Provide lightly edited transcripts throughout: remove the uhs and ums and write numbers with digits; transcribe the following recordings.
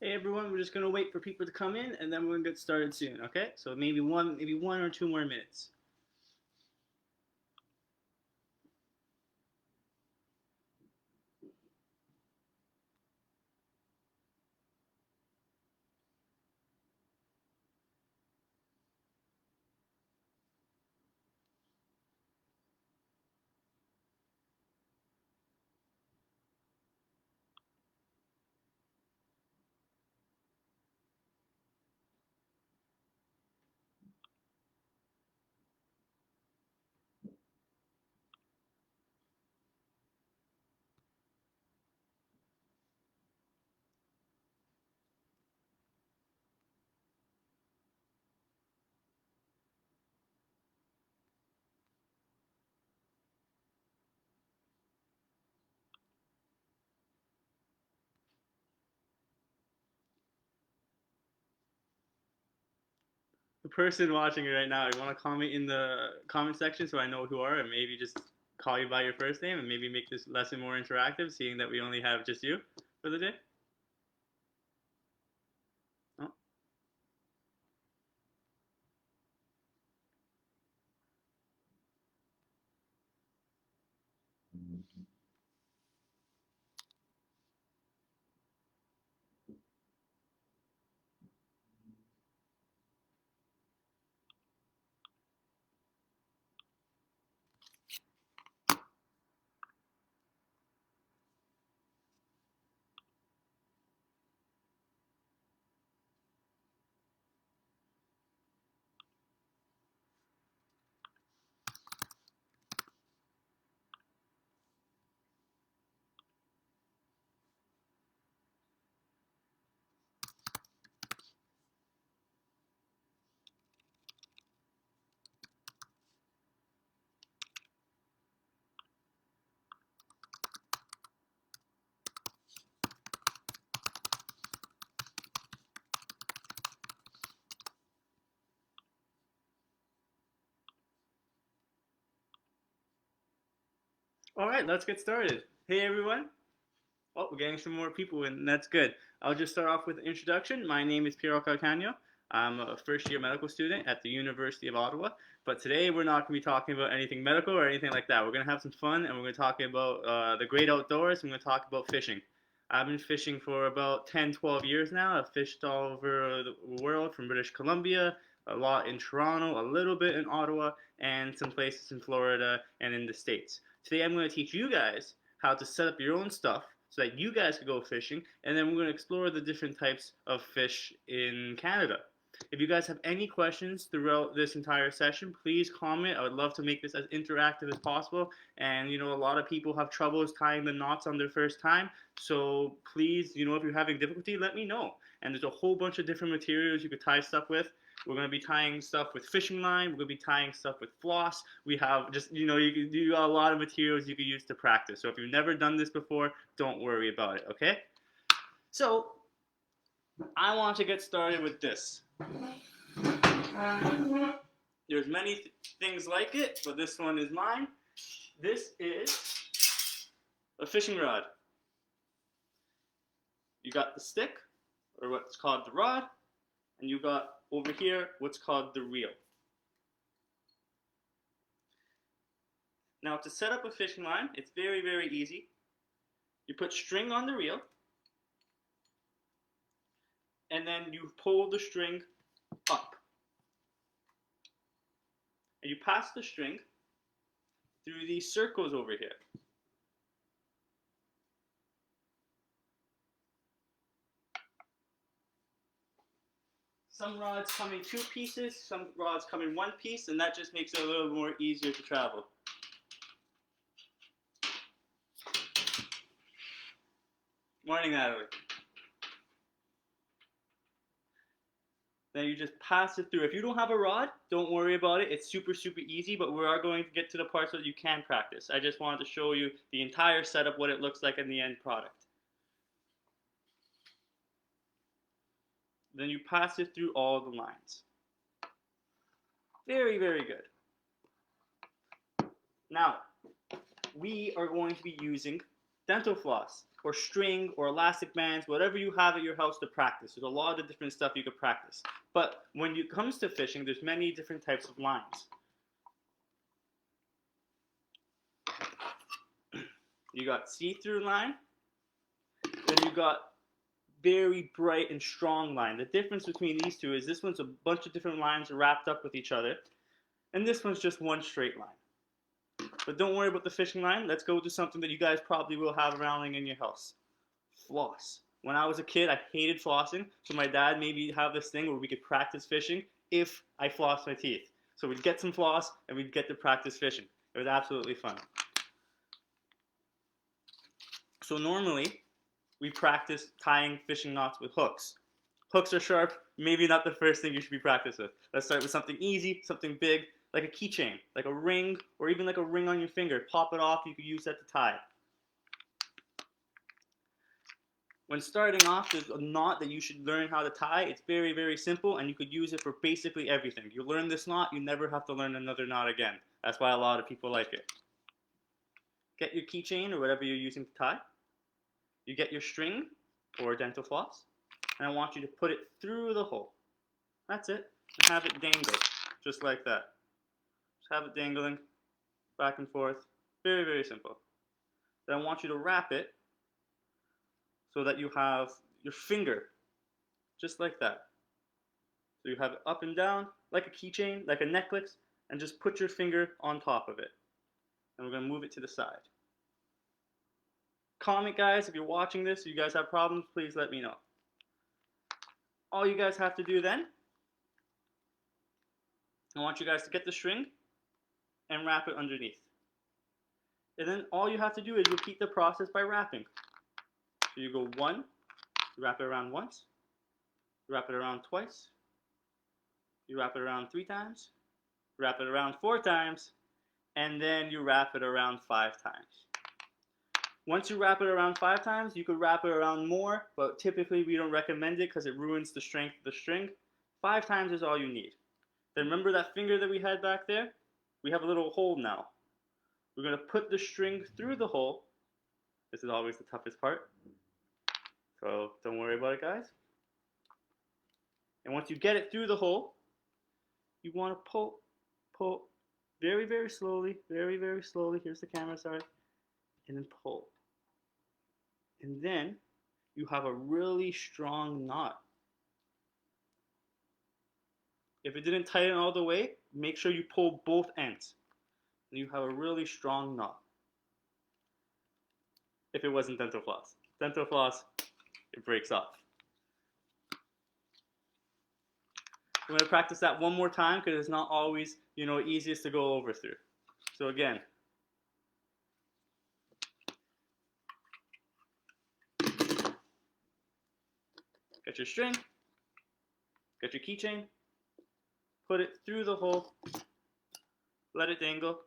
Hey everyone, we're just gonna wait for people to come in, and then we're gonna get started soon. Okay? So maybe one or two more minutes. The person watching it right now, you want to comment in the comment section so I know who you are, and maybe just call you by your first name, and maybe make this lesson more interactive, seeing that we only have just you for the day. Oh. All right, let's get started. Hey everyone. Oh, we're getting some more people in. That's good. I'll just start off with an introduction. My name is Piero Calcagno. I'm a first year medical student at the University of Ottawa. But today we're not going to be talking about anything medical or anything like that. We're going to have some fun and we're going to talk about the great outdoors. And we're going to talk about fishing. I've been fishing for about 10, 12 years now. I've fished all over the world from British Columbia, a lot in Toronto, a little bit in Ottawa, and some places in Florida and in the States. Today I'm going to teach you guys how to set up your own stuff so that you guys can go fishing, and then we're going to explore the different types of fish in Canada. If you guys have any questions throughout this entire session, please comment. I would love to make this as interactive as possible. And a lot of people have troubles tying the knots on their first time. So please, if you're having difficulty, let me know. And there's a whole bunch of different materials you could tie stuff with. We're going to be tying stuff with fishing line. We're going to be tying stuff with floss. We have just, you can do a lot of materials you can use to practice. So if you've never done this before, don't worry about it, okay? So I want to get started with this. There's many things like it, but this one is mine. This is a fishing rod. You got the stick, or what's called the rod, and you got over here what's called the reel. Now to set up a fishing line, it's very, very easy. You put string on the reel, and then you pull the string up. And you pass the string through these circles over here. Some rods come in 2 pieces, some rods come in 1 piece, and that just makes it a little more easier to travel. Morning, Natalie. Then you just pass it through. If you don't have a rod, don't worry about it. It's super, super easy, but we are going to get to the parts that you can practice. I just wanted to show you the entire setup, what it looks like in the end product. Then you pass it through all the lines. Very, very good. Now, we are going to be using dental floss or string or elastic bands, whatever you have at your house to practice. There's a lot of different stuff you could practice. But when it comes to fishing, there's many different types of lines. You got see-through line, then you got very bright and strong line. The difference between these two is this one's a bunch of different lines wrapped up with each other, and this one's just one straight line. But don't worry about the fishing line. Let's go to something that you guys probably will have around in your house. Floss. When I was a kid, I hated flossing, so my dad made me have this thing where we could practice fishing if I flossed my teeth. So we'd get some floss and we'd get to practice fishing. It was absolutely fun. So normally, we practice tying fishing knots with hooks. Hooks are sharp, maybe not the first thing you should be practicing with. Let's start with something easy, something big, like a keychain, like a ring, or even like a ring on your finger. Pop it off, you could use that to tie. When starting off, there's a knot that you should learn how to tie. It's very, very simple, and you could use it for basically everything. You learn this knot, you never have to learn another knot again. That's why a lot of people like it. Get your keychain or whatever you're using to tie. You get your string or dental floss, and I want you to put it through the hole. That's it. And have it dangle, just like that. Just have it dangling back and forth. Very, very simple. Then I want you to wrap it so that you have your finger, just like that. So you have it up and down, like a keychain, like a necklace, and just put your finger on top of it. And we're going to move it to the side. Comment, guys, if you're watching this, if you guys have problems, please let me know. All you guys have to do then, I want you guys to get the string and wrap it underneath. And then all you have to do is repeat the process by wrapping. So you go 1, you wrap it around once, you wrap it around twice, you wrap it around 3 times, you wrap it around 4 times, and then you wrap it around 5 times. Once you wrap it around 5 times, you could wrap it around more, but typically we don't recommend it because it ruins the strength of the string. 5 times is all you need. Then remember that finger that we had back there? We have a little hole now. We're going to put the string through the hole. This is always the toughest part. So don't worry about it, guys. And once you get it through the hole, you want to pull very, very slowly, very, very slowly. Here's the camera, sorry. And then pull. And then you have a really strong knot. If it didn't tighten all the way, make sure you pull both ends. And you have a really strong knot. If it wasn't dental floss. Dental floss, it breaks off. I'm going to practice that one more time because it's not always, easiest to go over through. So again. Get your string, get your keychain, put it through the hole, let it dangle,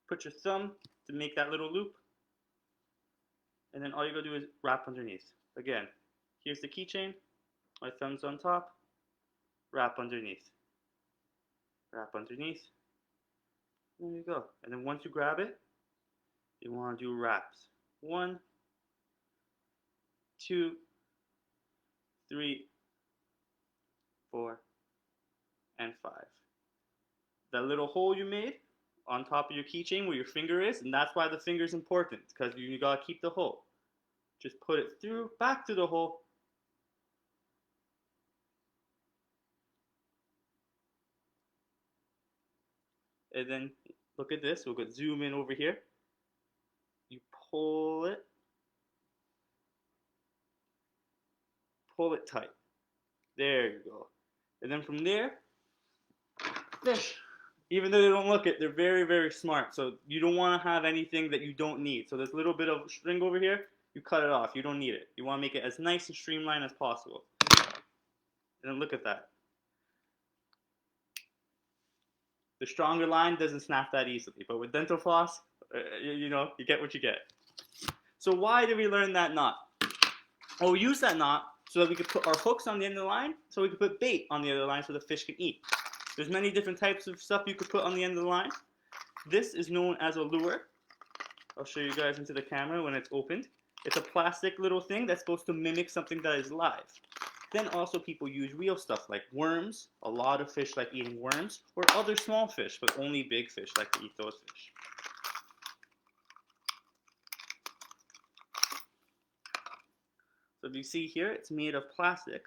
put your thumb to make that little loop, and then all you gotta do is wrap underneath. Again, here's the keychain, my thumb's on top, wrap underneath, There you go. And then once you grab it, you want to do wraps. 1, 2, 3, 4, and 5. That little hole you made on top of your keychain where your finger is, and that's why the finger is important, because you gotta keep the hole. Just put it through, back to the hole. And then look at this. We'll go zoom in over here. You pull it tight. There you go. And then from there, fish. Even though they don't look it, they're very, very smart. So you don't want to have anything that you don't need. So this little bit of string over here, you cut it off. You don't need it. You want to make it as nice and streamlined as possible. And then look at that. The stronger line doesn't snap that easily. But with dental floss, you get what you get. So why did we learn that knot? Well, we use that knot so that we could put our hooks on the end of the line, so we could put bait on the other line so the fish can eat. There's many different types of stuff you could put on the end of the line. This is known as a lure. I'll show you guys into the camera when it's opened. It's a plastic little thing that's supposed to mimic something that is live. Then also people use real stuff like worms. A lot of fish like eating worms, or other small fish, but only big fish like to eat those fish. So if you see here, it's made of plastic.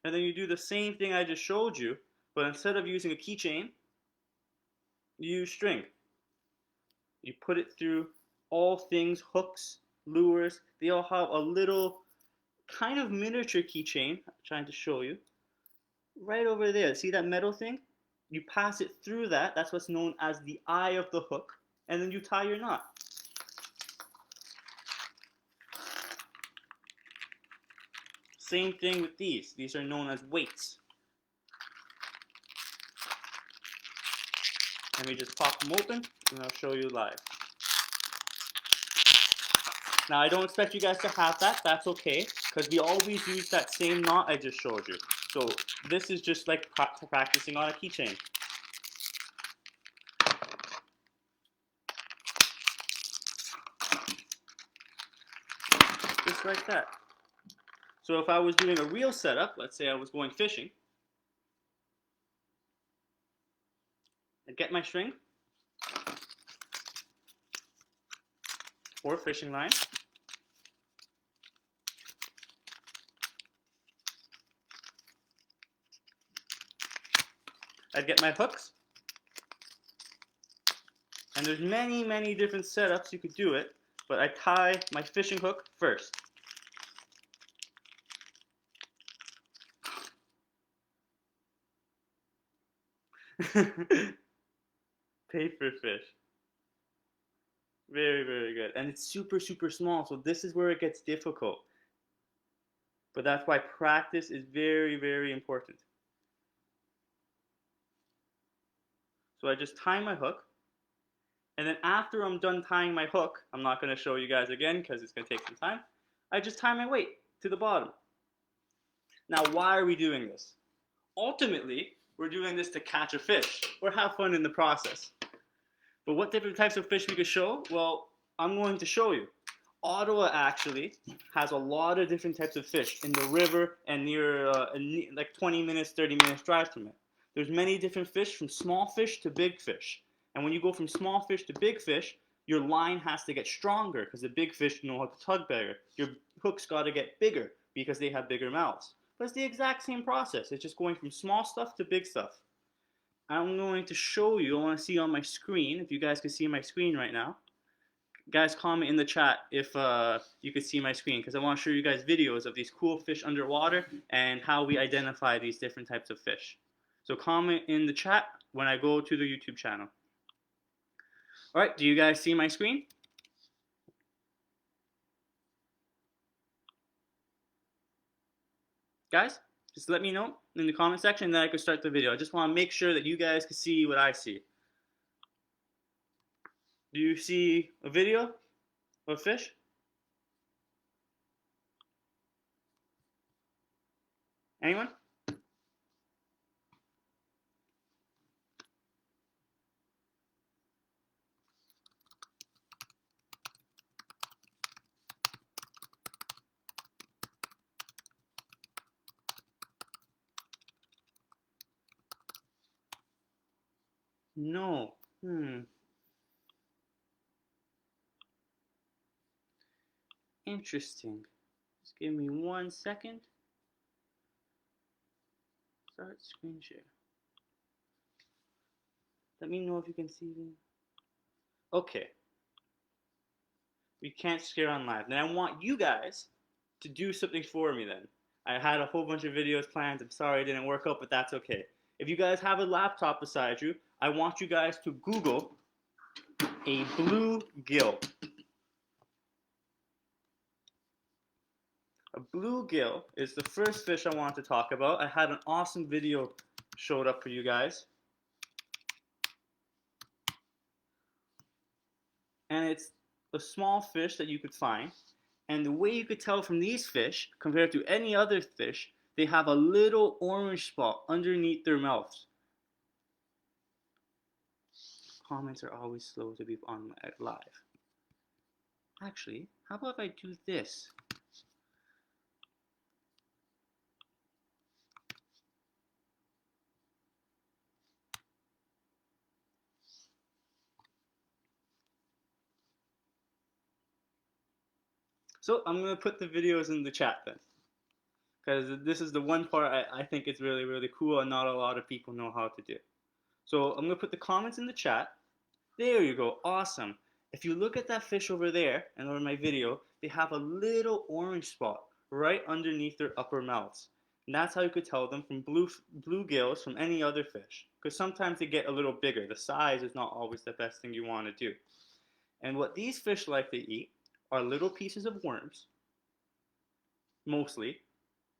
And then you do the same thing I just showed you, but instead of using a keychain, you use string. You put it through all things, hooks, lures. They all have a little kind of miniature keychain, I'm trying to show you. Right over there, see that metal thing? You pass it through that, that's what's known as the eye of the hook, and then you tie your knot. Same thing with these. These are known as weights. Let me just pop them open and I'll show you live. Now I don't expect you guys to have that. That's okay, because we always use that same knot I just showed you. So this is just like practicing on a keychain. Just like that. So if I was doing a real setup, let's say I was going fishing, I'd get my string or fishing line. I'd get my hooks. And there's many, many different setups you could do it, but I tie my fishing hook first. Paper fish. Very, very good. And it's super, super small, so this is where it gets difficult. But that's why practice is very, very important. So I just tie my hook, and then after I'm done tying my hook, I'm not going to show you guys again because it's going to take some time, I just tie my weight to the bottom. Now, why are we doing this? Ultimately, we're doing this to catch a fish or have fun in the process. But what different types of fish we could show? Well, I'm going to show you. Ottawa actually has a lot of different types of fish in the river and near like 20 minutes, 30 minutes drive from it. There's many different fish, from small fish to big fish. And when you go from small fish to big fish, your line has to get stronger because the big fish know how to tug better. Your hook's got to get bigger because they have bigger mouths. But it's the exact same process. It's just going from small stuff to big stuff. I'm going to show you, I want to see on my screen, if you guys can see my screen right now. Guys, comment in the chat if you could see my screen, because I want to show you guys videos of these cool fish underwater and how we identify these different types of fish. So comment in the chat when I go to the YouTube channel. Alright, do you guys see my screen? Guys, just let me know in the comment section and then I can start the video. I just want to make sure that you guys can see what I see. Do you see a video of fish? Anyone? No. Interesting. Just give me 1 second. Start screen share. Let me know if you can see me. Okay. We can't share on live. Then I want you guys to do something for me then. I had a whole bunch of videos planned. I'm sorry it didn't work out, but that's okay. If you guys have a laptop beside you, I want you guys to Google a bluegill. A bluegill is the first fish I want to talk about. I had an awesome video showed up for you guys. And it's a small fish that you could find. And the way you could tell from these fish, compared to any other fish, they have a little orange spot underneath their mouths. Comments are always slow to be on live. Actually, how about if I do this? So I'm going to put the videos in the chat then. Because this is the one part I think it's really, really cool and not a lot of people know how to do. So I'm going to put the comments in the chat. There you go. Awesome. If you look at that fish over there and over my video, they have a little orange spot right underneath their upper mouths. And that's how you could tell them from bluegills from any other fish. Because sometimes they get a little bigger. The size is not always the best thing you want to do. And what these fish like to eat are little pieces of worms, mostly.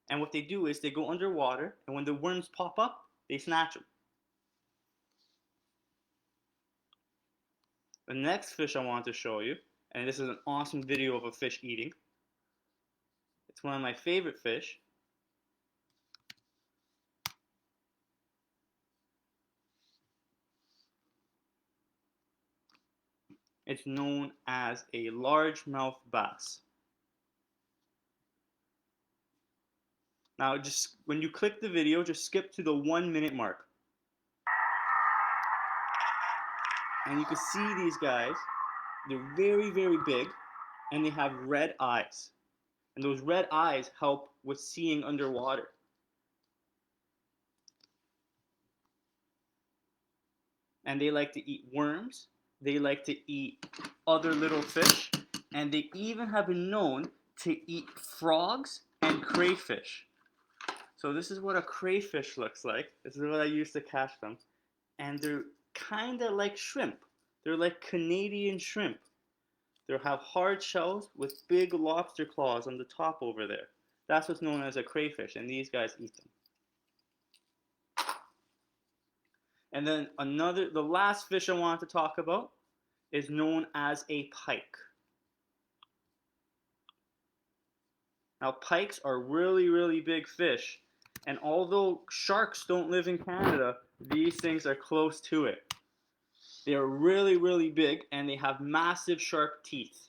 And what they do is they go underwater, and when the worms pop up, they snatch them. The next fish I want to show you, and this is an awesome video of a fish eating. It's one of my favorite fish. It's known as a largemouth bass. Now, just when you click the video, just skip to the 1 minute mark. And you can see these guys. They're very, very big, and they have red eyes. And those red eyes help with seeing underwater. And they like to eat worms. They like to eat other little fish. And they even have been known to eat frogs and crayfish. So this is what a crayfish looks like. This is what I used to catch them. And they're kind of like shrimp. They're like Canadian shrimp. They have hard shells with big lobster claws on the top over there. That's what's known as a crayfish, and these guys eat them. And then the last fish I want to talk about is known as a pike. Now, pikes are really, really big fish, and although sharks don't live in Canada, these things are close to it. They are really, really big, and they have massive sharp teeth.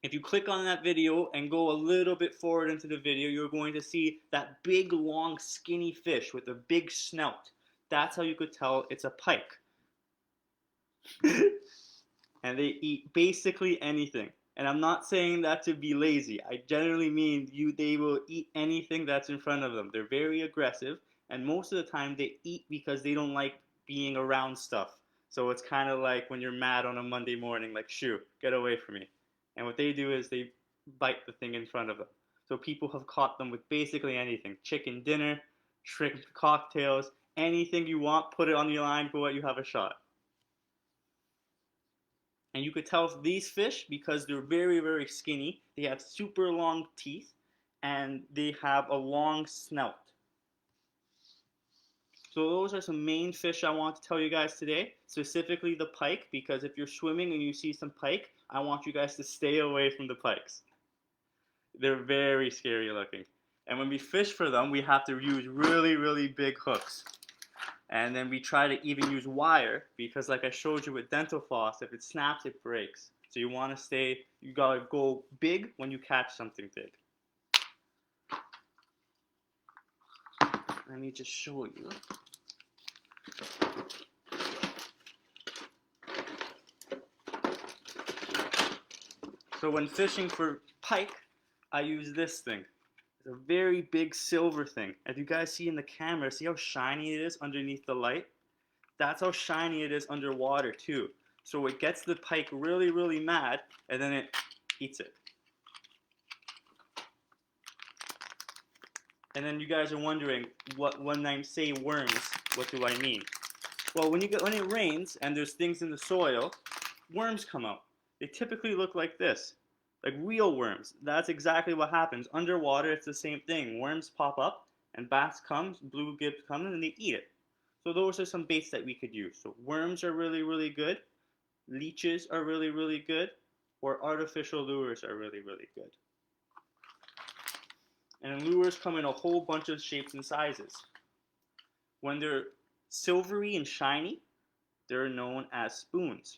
If you click on that video and go a little bit forward into the video, you're going to see that big, long, skinny fish with a big snout. That's how you could tell it's a pike. And they eat basically anything. And I'm not saying that to be lazy. I generally mean they will eat anything that's in front of them. They're very aggressive, and most of the time they eat because they don't like being around stuff. So it's kind of like when you're mad on a Monday morning, like, shoo, get away from me. And what they do is they bite the thing in front of them. So people have caught them with basically anything. Chicken dinner, shrimp cocktails, anything you want, put it on the line, go out, you have a shot. And you could tell these fish, because they're very, very skinny, they have super long teeth, and they have a long snout. So those are some main fish I want to tell you guys today, specifically the pike, because if you're swimming and you see some pike, I want you guys to stay away from the pikes. They're very scary looking. And when we fish for them, we have to use really, really big hooks. And then we try to even use wire, because like I showed you with dental floss, if it snaps, it breaks. So you gotta go big when you catch something big. Let me just show you. So when fishing for pike, I use this thing. It's a very big silver thing. As you guys see in the camera, see how shiny it is underneath the light? That's how shiny it is underwater too. So it gets the pike really, really mad, and then it eats it. And then you guys are wondering, when I say worms, what do I mean? Well, when it rains and there's things in the soil, worms come out. They typically look like this, like real worms. That's exactly what happens. Underwater, it's the same thing. Worms pop up, and bats come, bluegills come, and they eat it. So those are some baits that we could use. So worms are really, really good. Leeches are really, really good. Or artificial lures are really, really good. And lures come in a whole bunch of shapes and sizes. When they're silvery and shiny, they're known as spoons.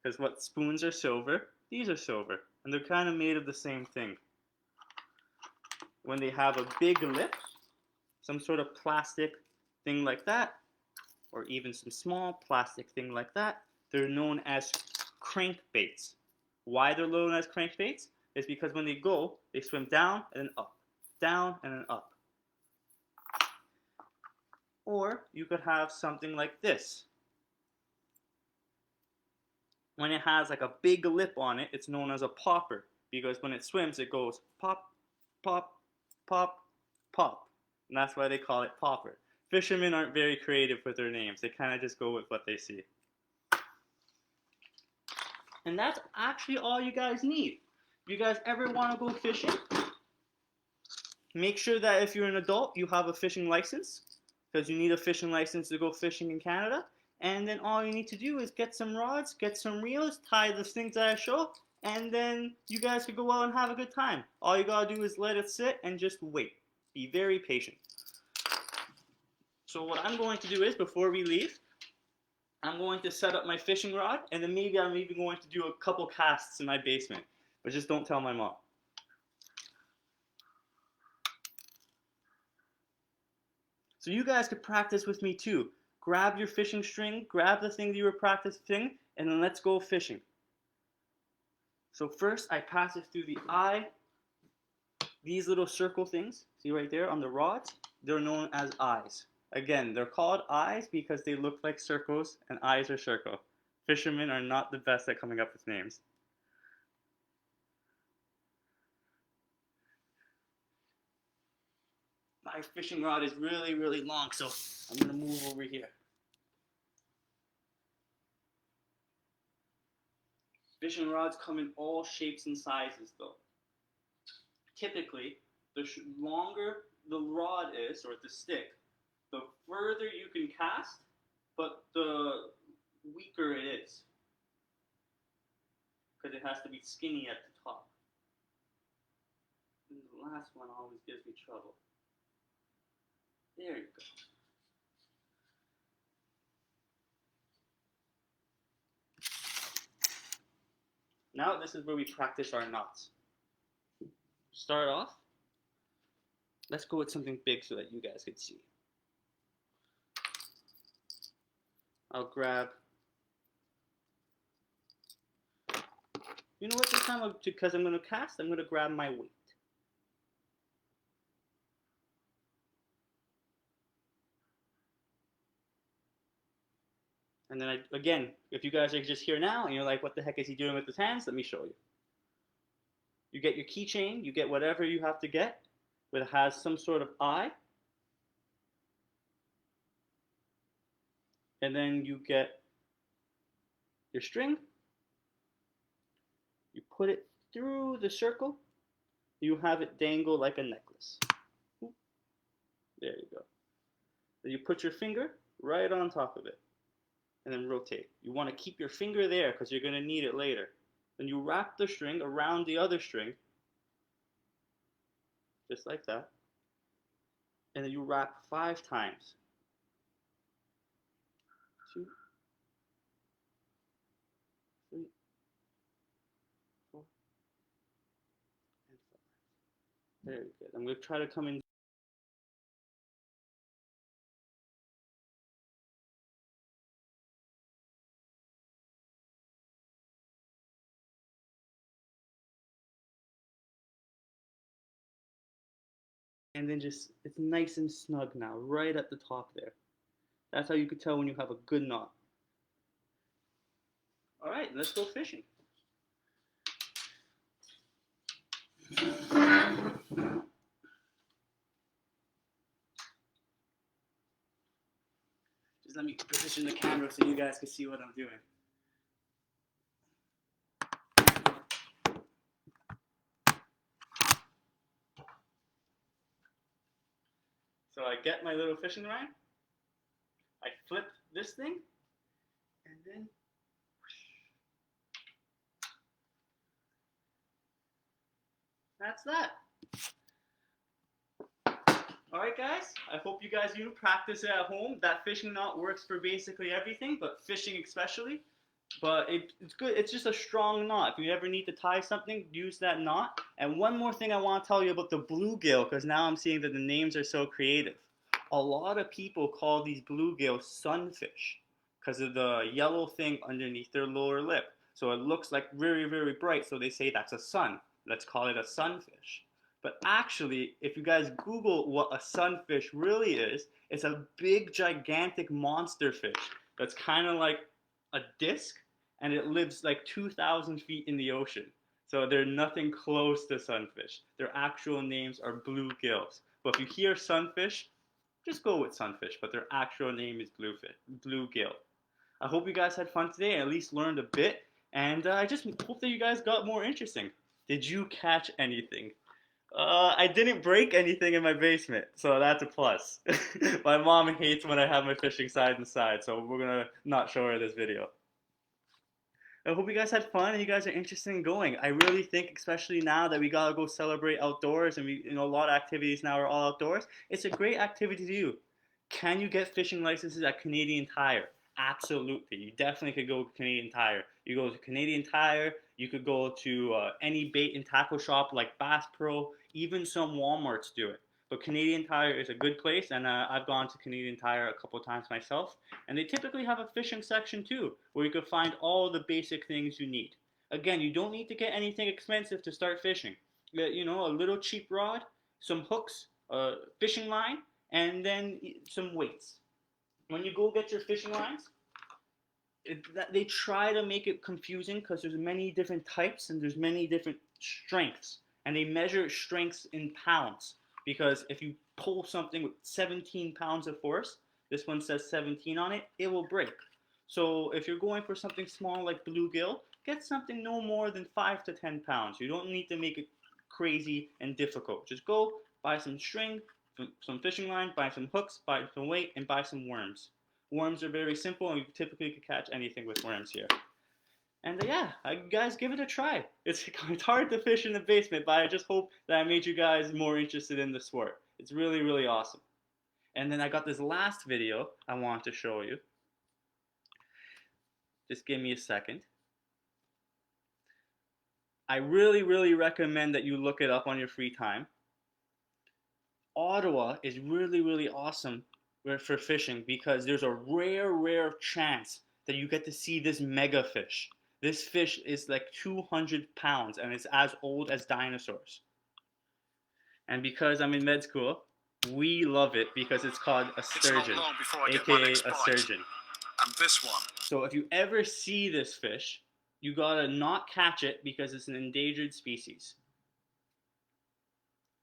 Because what spoons are silver, these are silver. And they're kind of made of the same thing. When they have a big lip, some sort of plastic thing like that, or even some small plastic thing like that, they're known as crankbaits. Why they're known as crankbaits? Is because when they go, they swim down and then up, down and then up. Or you could have something like this. When it has like a big lip on it, it's known as a popper, because when it swims, it goes pop, pop, pop, pop. And that's why they call it popper. Fishermen aren't very creative with their names. They kind of just go with what they see. And that's actually all you guys need. If you guys ever want to go fishing, make sure that if you're an adult, you have a fishing license, because you need a fishing license to go fishing in Canada. And then all you need to do is get some rods, get some reels, tie the things that I show, and then you guys could go out and have a good time. All you gotta do is let it sit and just wait. Be very patient. So what I'm going to do is, before we leave, I'm going to set up my fishing rod, and then maybe I'm even going to do a couple casts in my basement. But just don't tell my mom. So you guys could practice with me too. Grab your fishing string, grab the thing that you were practicing, and then let's go fishing. So first I pass it through the eye. These little circle things, see right there on the rods, they're known as eyes. Again, they're called eyes because they look like circles, and eyes are circle. Fishermen are not the best at coming up with names. My fishing rod is really, really long, so I'm gonna move over here. Fishing rods come in all shapes and sizes though. Typically, the longer the rod is, or the stick, the further you can cast, but the weaker it is. Because it has to be skinny at the top. And the last one always gives me trouble. There you go. Now this is where we practice our knots. Start off. Let's go with something big so that you guys can see. I'll grab. You know what? This time, because I'm going to cast, I'm going to grab my weight. And then again, if you guys are just here now and you're like, what the heck is he doing with his hands? Let me show you. You get your keychain, you get whatever you have to get, but it has some sort of eye. And then you get your string. You put it through the circle. You have it dangle like a necklace. There you go. Then you put your finger right on top of it. And then rotate. You want to keep your finger there because you're going to need it later. Then you wrap the string around the other string, just like that. And then you wrap 5 times. 2, 3, 4, and 5. Very good. I'm going to try to come in and then just, it's nice and snug now, right at the top there. That's how you could tell when you have a good knot. All right, let's go fishing. Just let me position the camera so you guys can see what I'm doing. So I get my little fishing line, I flip this thing, and then whoosh. That's that. Alright guys, I hope you guys practice it at home. That fishing knot works for basically everything, but fishing especially. But it's good, it's just a strong knot. If you ever need to tie something, use that knot. And one more thing I want to tell you about the bluegill, because now I'm seeing that the names are so creative. A lot of people call these bluegill sunfish because of the yellow thing underneath their lower lip. So it looks like very, very bright, so they say that's a sun. Let's call it a sunfish. But actually, if you guys Google what a sunfish really is, it's a big, gigantic monster fish that's kind of like a disc, and it lives like 2,000 feet in the ocean. So they're nothing close to sunfish. Their actual names are bluegills. But if you hear sunfish, just go with sunfish, but their actual name is bluegill. I hope you guys had fun today and at least learned a bit, and I just hope that you guys got more interesting. Did you catch anything? I didn't break anything in my basement, so that's a plus. My mom hates when I have my fishing side and side, so we're gonna not show her this video. I hope you guys had fun and you guys are interested in going. I really think, especially now that we gotta go celebrate outdoors and a lot of activities now are all outdoors, it's a great activity to do. Can you get fishing licenses at Canadian Tire? Absolutely. You definitely could go to Canadian Tire. You go to Canadian Tire, you could go to any bait and tackle shop like Bass Pro, even some Walmarts do it. But Canadian Tire is a good place, and I've gone to Canadian Tire a couple times myself. And they typically have a fishing section too, where you can find all the basic things you need. Again, you don't need to get anything expensive to start fishing. You know, a little cheap rod, some hooks, a fishing line, and then some weights. When you go get your fishing lines, they try to make it confusing because there's many different types and there's many different strengths, and they measure strengths in pounds, because if you pull something with 17 pounds of force, this one says 17 on it, it will break. So if you're going for something small like bluegill, get something no more than 5 to 10 pounds. You don't need to make it crazy and difficult. Just go buy some string, some fishing line, buy some hooks, buy some weight, and buy some worms. Worms are very simple, and you typically can catch anything with worms here. And yeah, guys, give it a try. It's hard to fish in the basement, but I just hope that I made you guys more interested in the sport. It's really, really awesome. And then I got this last video I want to show you. Just give me a second. I really, really recommend that you look it up on your free time. Ottawa is really, really awesome for fishing because there's a rare chance that you get to see this mega fish. This fish is like 200 pounds and it's as old as dinosaurs. And because I'm in med school, we love it because it's called a sturgeon, aka a sturgeon. And this one. So if you ever see this fish, you gotta not catch it because it's an endangered species.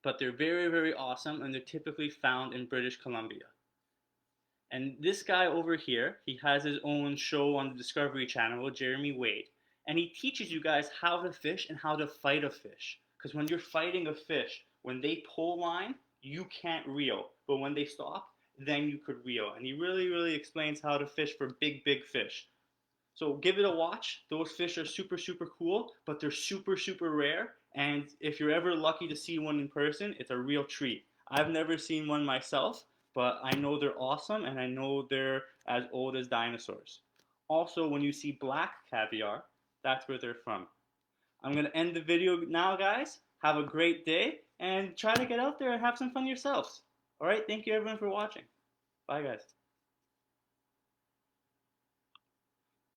But they're very, very awesome, and they're typically found in British Columbia. And this guy over here, he has his own show on the Discovery Channel, Jeremy Wade, and he teaches you guys how to fish and how to fight a fish. Because when you're fighting a fish, when they pull line, you can't reel, but when they stop, then you could reel. And he really, really explains how to fish for big, big fish. So give it a watch. Those fish are super, super cool, but they're super, super rare. And if you're ever lucky to see one in person, it's a real treat. I've never seen one myself, but I know they're awesome, and I know they're as old as dinosaurs. Also, when you see black caviar, that's where they're from. I'm going to end the video now, guys. Have a great day, and try to get out there and have some fun yourselves. All right, thank you everyone for watching. Bye, guys.